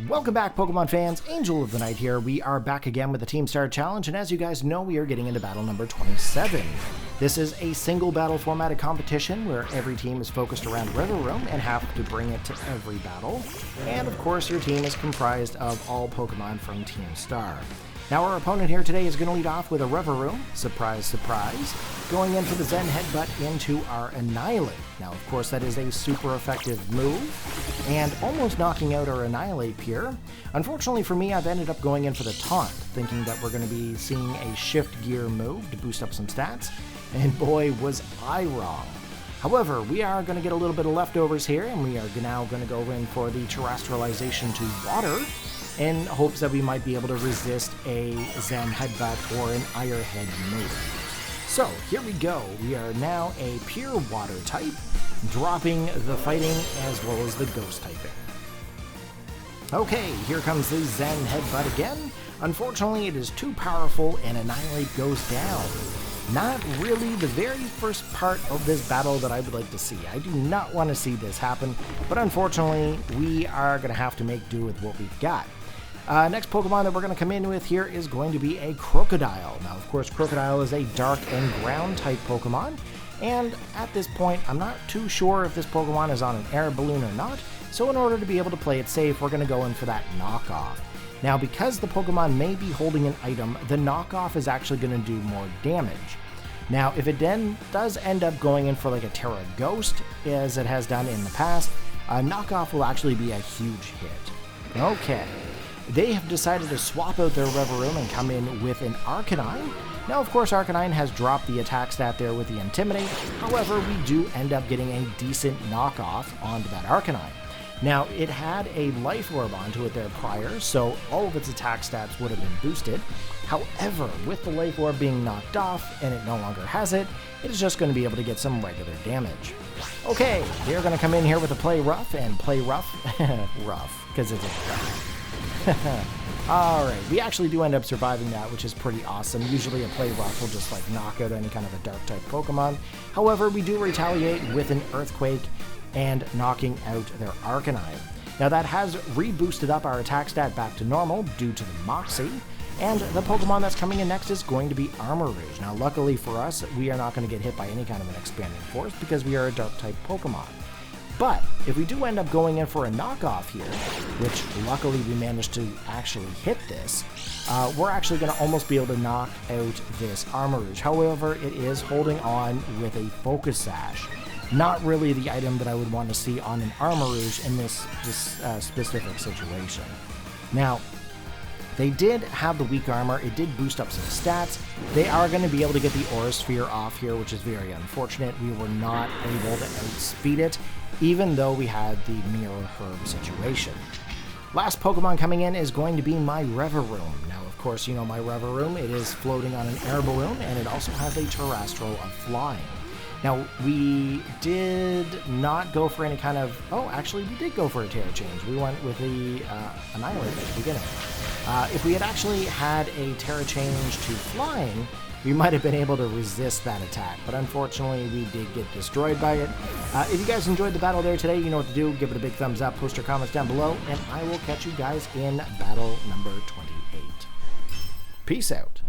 Welcome back, Pokemon fans. Angel of the Night here. We are back again with the Team Star Challenge, and as you guys know, we are getting into battle number 27. This is a single battle formatted competition where every team is focused around Revaroom and have to bring it to every battle. And of course, your team is comprised of all Pokemon from Team Star. Now our opponent here today is going to lead off with a Revaroom, surprise, surprise, going in for the Zen Headbutt into our Annihilape. Now of course that is a super effective move, and almost knocking out our Annihilape here. Unfortunately for me, I've ended up going in for the Taunt, thinking that we're going to be seeing a Shift Gear move to boost up some stats, and boy was I wrong. However, we are going to get a little bit of leftovers here, and we are now going to go in for the Terrestrialization to Water, in hopes that we might be able to resist a Zen Headbutt or an Ire Head move. So, here we go. We are now a pure water type, dropping the fighting as well as the ghost typing. Okay, here comes the Zen Headbutt again. Unfortunately, it is too powerful and Annihilape goes down. Not really the very first part of this battle that I would like to see. I do not want to see this happen, but unfortunately, we are going to have to make do with what we've got. Next Pokemon that we're going to come in with here is going to be a Krookodile. Now, of course, Krookodile is a dark and ground type Pokemon, and at this point, I'm not too sure if this Pokemon is on an air balloon or not, so in order to be able to play it safe, we're going to go in for that knockoff. Now, because the Pokemon may be holding an item, the knockoff is actually going to do more damage. Now, if it then does end up going in for like a Tera Ghost, as it has done in the past, a knockoff will actually be a huge hit. Okay. They have decided to swap out their Revaroom and come in with an Arcanine. Now, of course, Arcanine has dropped the attack stat there with the Intimidate. However, we do end up getting a decent knockoff onto that Arcanine. Now, it had a Life Orb onto it there prior, so all of its attack stats would have been boosted. However, with the Life Orb being knocked off and it no longer has it, it is just going to be able to get some regular damage. Okay, they're going to come in here with a Play Rough, and Play Rough, rough, because it's a rough. Alright, we actually do end up surviving that, which is pretty awesome. Usually a Play Rough will just like knock out any kind of a dark type Pokemon. However, we do retaliate with an Earthquake and knocking out their Arcanine. Now that has reboosted up our attack stat back to normal due to the Moxie, and the Pokemon that's coming in next is going to be Armarouge. Now luckily for us, we are not going to get hit by any kind of an Expanding Force because we are a dark type Pokemon. But if we do end up going in for a knockoff here, which luckily we managed to actually hit this, we're actually going to almost be able to knock out this Armarouge. However, it is holding on with a Focus Sash. Not really the item that I would want to see on an Armarouge in this specific situation. Now, they did have the weak armor, it did boost up some stats. They are going to be able to get the Aura Sphere off here, which is very unfortunate. We were not able to outspeed it, even though we had the Mirror Herb situation. Last Pokemon coming in is going to be my Revaroom. Now, of course, you know my Revaroom, it is floating on an air balloon, and it also has a Terrestrial of Flying. Now, we did not go for any kind of... Oh, actually, we did go for a Tera change. We went with the Annihilape at the beginning. If we had actually had a Tera change to Flying, we might have been able to resist that attack, but unfortunately, we did get destroyed by it. If you guys enjoyed the battle there today, you know what to do. Give it a big thumbs up, post your comments down below, and I will catch you guys in battle number 28. Peace out.